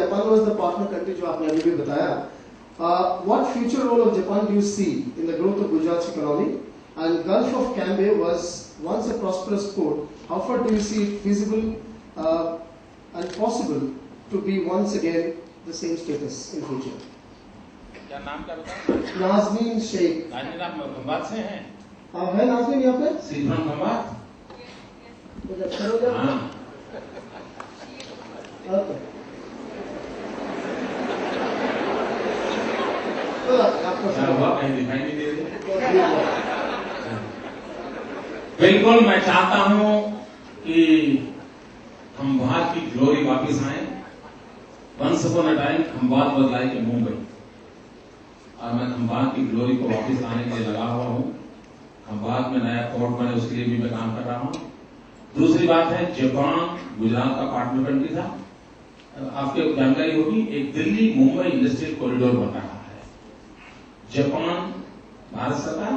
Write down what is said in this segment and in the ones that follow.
Japan was the partner country जो आपने अभी भी बताया. What future role of Japan do you see in the growth of Gujarat's economy? And Gulf of Cambay was once a prosperous port. How far do you see it feasible and possible to be once again the same status in future? क्या नाम क्या बताया? नाज़नीन शेख. नाज़नीन आप खंबात से हैं? आप हैं नाज़नीन यहाँ पे? सीफ्रॉम खंबात? तो खड़े हो जाओ. हाँ. Okay. क्या हुआ? कहीं दिखाई नहीं दे रही? बिल्कुल मैं चाहता हूं कि खंबात की ग्लोरी वापस आए. Once upon a time Khambhat was like a Mumbai, और मैं खंबात की ग्लोरी को वापस लाने के लिए लगा हुआ हूं. खंबात में नया पोर्ट बने उसके लिए भी मैं काम कर रहा हूं. दूसरी बात है, जापान गुजरात का पार्टनर कंट्री था. आपको जानकारी होगी, एक दिल्ली मुंबई इंडस्ट्रियल कॉरिडोर बन रहा है. जापान, भारत सरकार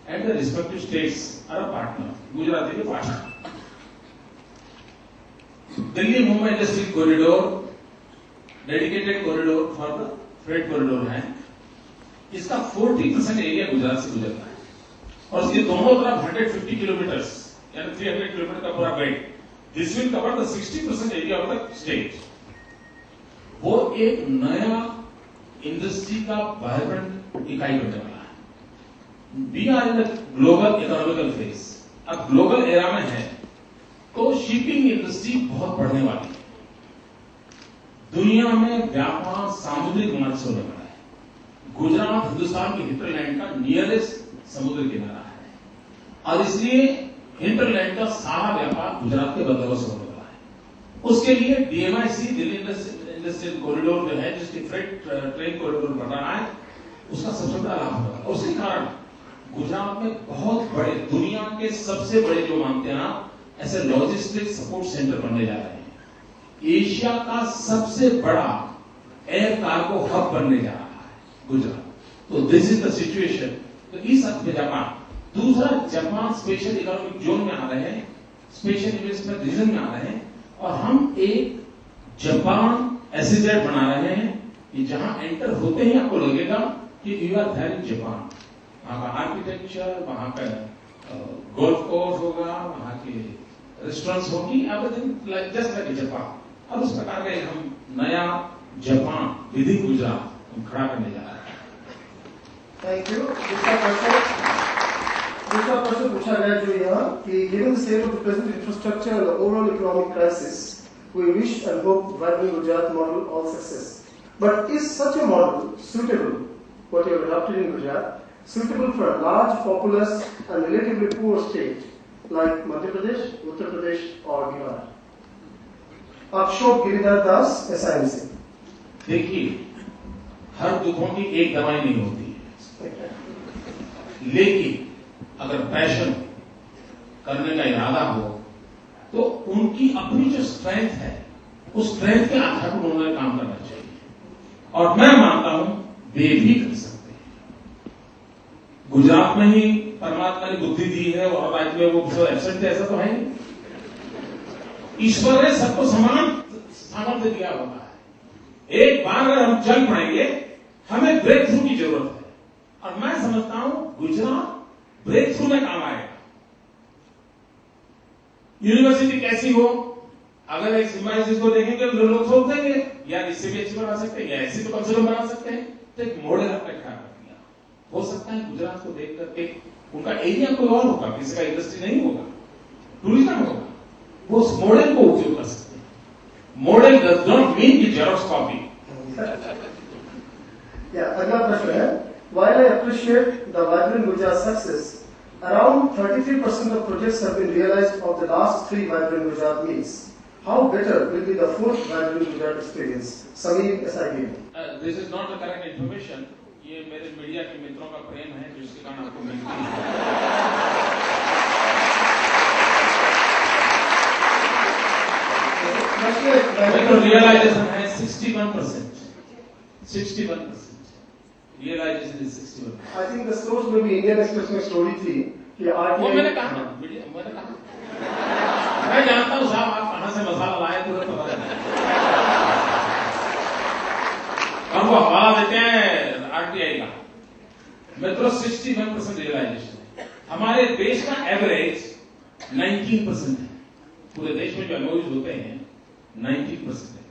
and the respective states are a partner. Gujarat के partner. Delhi Mumbai industrial corridor dedicated corridor for the freight corridor है. इसका 40% एरिया गुजरात से गुजरता है, और इसके दोनों तरफ 150 किलोमीटर यानी 300 किलोमीटर का पूरा belt. This will cover the 60% area of the state. वो एक नया इंडस्ट्री का वाइब्रेंट इकाई बनने वाला है. We are in global economical phase. अब ग्लोबल एरा में है तो शिपिंग इंडस्ट्री बहुत बढ़ने वाली है. दुनिया में व्यापार सामुद्रिक मार्ग से होने वाला है. गुजरात हिंदुस्तान के हिंटरलैंड का नियरेस्ट समुद्र किनारा है, और इसलिए हिंटरलैंड का सारा व्यापार गुजरात के बंदोबस्त होने वाला है. उसके लिए डीएमआईसी दिल्ली इंडस्ट्रियल कॉरिडोर जो है, जिसकी फ्रेट ट्रेन कॉरिडोर बन रहा है, उसका सबसे बड़ा लाभ होगा. उसके कारण गुजरात में बहुत बड़े, दुनिया के सबसे बड़े जो मानते हैं आप, ऐसे लॉजिस्टिक सपोर्ट सेंटर बनने जा रहे हैं. एशिया का सबसे बड़ा एयर कार्गो हब बनने जा रहा है गुजरात. तो दिस इज द सिचुएशन. तो इस अर्थ में जापान. दूसरा, जापान स्पेशल इकोनॉमिक जोन में आ रहे हैं, स्पेशल इन्वेस्टमेंट रीजन में आ रहे हैं, और हम एक जापान एसईजेड बना रहे हैं कि जहां एंटर होते ही आपको लगेगा कि you are there in Japan. वहां का आर्किटेक्चर, वहां का गोल्फ कोर्स होगा, वहां के रेस्टोरेंट्स होगी, everything like just like Japan. और उस प्रकार का एक हम नया जापान विद इन गुजरात हम खड़ा करने जा रहे हैं. Thank you. दूसरा प्रश्न पूछा गया जो यहाँ कि given the state of the present infrastructure and the overall economic crisis, we wish and hope Vibrant Gujarat model all success. But is such a model suitable, what you have adopted in Gujarat, suitable for a large, populous and relatively poor state like Madhya Pradesh, Uttar Pradesh or Bihar? अक्षोक Giridhar Das, SIMC. देखिए, हर दुखों की एक दवाई नहीं होती है, लेकिन अगर पैशन करने का इरादा हो तो उनकी अपनी जो स्ट्रेंथ है, उस स्ट्रेंथ के आधार पर उन्होंने काम करना चाहिए. और मैं मानता हूं वे भी कर सकते हैं. गुजरात में ही परमात्मा ने बुद्धि दी है और राज्य में वो सब एब्सेंट है, ऐसा तो है नहीं. ईश्वर ने सबको समान सामर्थ्य दिया हुआ है. एक बार अगर हम चल पड़ेंगे, हमें ब्रेक थ्रू की जरूरत है, और मैं समझता हूं गुजरात ब्रेक थ्रू में काम आएगा. यूनिवर्सिटी कैसी हो, अगर एक सिम्बायोसिस को देखेंगे तो लोग सोच देंगे यार इससे भी अच्छी बना सकते हैं, या ऐसी तो कम से कम बना सकते हैं. तो एक मॉडल आपने खड़ा कर दिया. हो सकता है गुजरात को देख करके उनका एरिया कोई और होगा, किसी का इंडस्ट्री नहीं होगा, टूरिज्म होगा, वो उस मॉडल को उपयोग कर सकते हैं. मॉडल डज नॉट मीन कि जेरॉक्स कॉपी. अगला प्रश्न है, while I appreciate the Vibrant Gujarat success, around 33% of projects have been realized of the last 3 Vibrant Gujarat meets. How better will be the 4th Vibrant Gujarat experience? Sameer, SIBM. This is not the correct information. ये मेरे media के मित्रों का प्रेम है जिसके कारण आपको मिलती है. रियलाइजेशन है 61%. 61%. Realization is 61%. I think the source में भी इंडियन एक्सप्रेस में स्टोरी थी कि वो मैंने कहा, मैं जानता हूँ साहब आप कहां से मसाला लाए तुरंत पता नहीं. वो हवाला देते हैं आरटीआई का। मेट्रो 61% रियलाइजेशन है। हमारे देश का एवरेज 19% है। पूरे देश में जो एमओयूज होते हैं 19% है।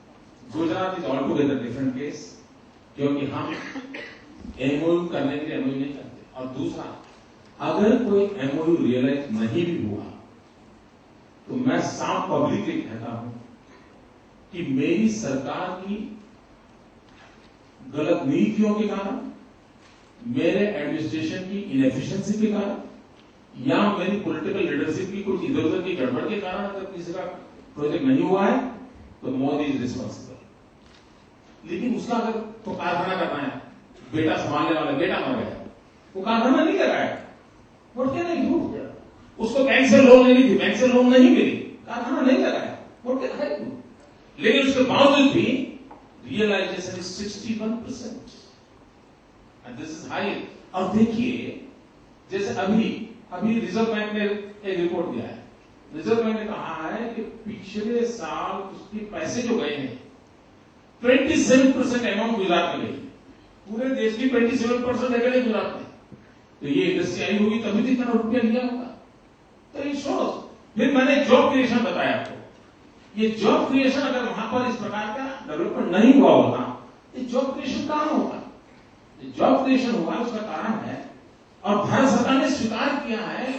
Gujarat is all together different case, क्योंकि हम एमओयू करने के लिए एमओयू नहीं करते। और दूसरा, अगर कोई एमओयू रियलाइज नहीं भी हुआ तो मैं साफ पब्लिकली कहता हूं कि मेरी सरकार की गलत नीतियों के कारण, मेरे एडमिनिस्ट्रेशन की इनएफिशिएंसी के कारण या मेरी पॉलिटिकल लीडरशिप की कुछ इधर उधर की गड़बड़ के कारण अगर किसी का प्रोजेक्ट नहीं हुआ है तो मोदी इज रिस्पॉन्सिबल। लेकिन उसका अगर तो कारखाना करना है, बेटा संभालने वाला बेटा मर गया, वो कारखाना नहीं लगाया, वोट क्या नहीं क्यों? उसको बैंक से लोन लेनी थी, बैंक से लोन नहीं मिली, कारखाना नहीं लगाया, वोट क्या है क्यों? लेकिन उसके बावजूद भी realisation is 61% and this is high. और देखिए, जैसे अभी रिजर्व बैंक ने एक रिपोर्ट दिया है। रिजर्व बैंक ने कहा है कि पिछले साल उसके पैसे जो गए हैं 27% अमाउंट गुजरात में गई। पूरे देश की 27% गए गुजरात में। तो ये इंडस्ट्री आई होगी तभी तो इतना रुपया लिया होगा। तो ये शोज। फिर मैंने जॉब क्रिएशन बताया आपको। ये जॉब क्रिएशन अगर वहां पर इस प्रकार का डेवलपमेंट नहीं हुआ होता, ये जॉब क्रिएशन कहां होगा? जॉब क्रिएशन हुआ उसका कारण है, और भारत सरकार ने स्वीकार किया है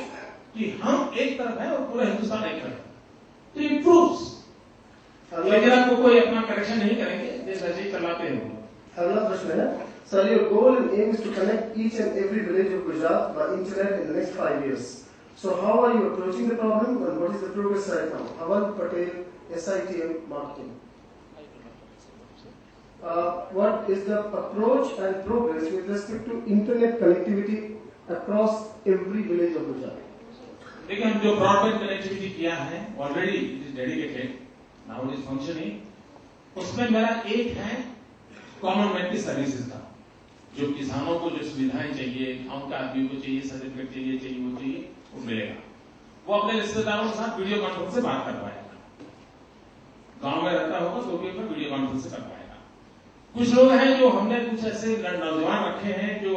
कि हम एक तरफ है और पूरा हिंदुस्तान एक तरफ है। तो ये प्रूव्स। लेकिन आपको कोई अपना करेक्शन नहीं करेंगे, देश ऐसे ही चलाते हैं। अगला प्रश्न है, sir, your goal and aim is to connect each and every village of Gujarat by internet in the next 5 years. So how are you approaching the problem and what is the progress right now? Awal Patel, SITM Marketing. What is the approach and progress with respect to internet connectivity across every village of Gujarat? देखिए, हम जो broadband connectivity किया है already it is dedicated, now it is functioning. उसमें मेरा एक है common man की सर्विसेज का, जो किसानों को जो सुविधाएं चाहिए, गांव के आदमी को चाहिए, सर्टिफिकेट चाहिए वो चाहिए, वो मिलेगा। वो अपने रिश्तेदारों के साथ वीडियो कॉन्फ्रेंस से बात कर पाएगा। गांव में रहता होगा तो भी अपना वीडियो कॉन्फ्रेंस से कर पाएगा। कुछ लोग हैं जो हमने कुछ ऐसे नौजवान रखे हैं जो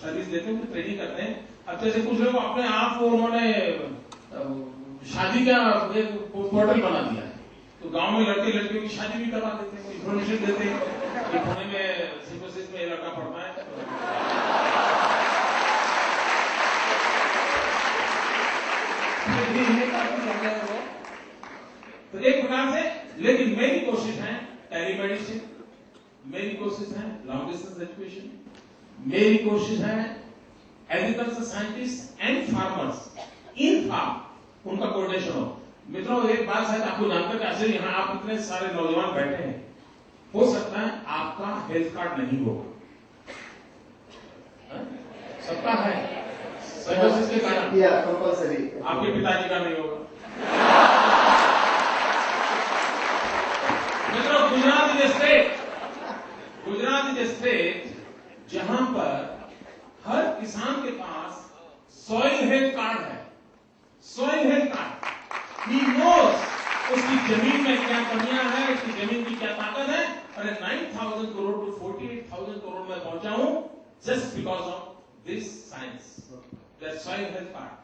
सर्विस देते हैं, ट्रेनिंग करते हैं। अब जैसे कुछ लोग अपने आप को उन्होंने शादी का एक पोर्टल बना दिया है, तो गांव में लड़के लड़कियों की शादी भी करवा देते हैं, इन्फॉर्मेशन देते हैं कि पुणे में सिंबोसिस में लड़का पड़ता है। तो एक प्रकार से, लेकिन मेरी कोशिश है टेलीमेडिसिन, मेरी कोशिश है लॉन्ग डिस्टेंस एजुकेशन, मेरी कोशिश है agriculture scientist and farmers in farm, उनका कोऑर्डिनेशन हो। मित्रों, एक बात शायद आपको जानकर कैसे यहाँ आप इतने सारे नौजवान बैठे हैं, हो सकता है आपका हेल्थ कार्ड नहीं होगा, सबका है सर्विसेज के कारण, कंपल्सरी, आपके पिताजी का नहीं होगा। मित्रों, गुजरात इज स्टेट जहां पर हर किसान के पास सॉइल हेल्थ कार्ड है। Soil health card, he knows उसकी जमीन में क्या कमियां हैं, उसकी जमीन की क्या ताकत है। अरे 9,000 करोड़ टू 48,000 करोड़ में पहुंचा हूं just because of this science, that soil health card.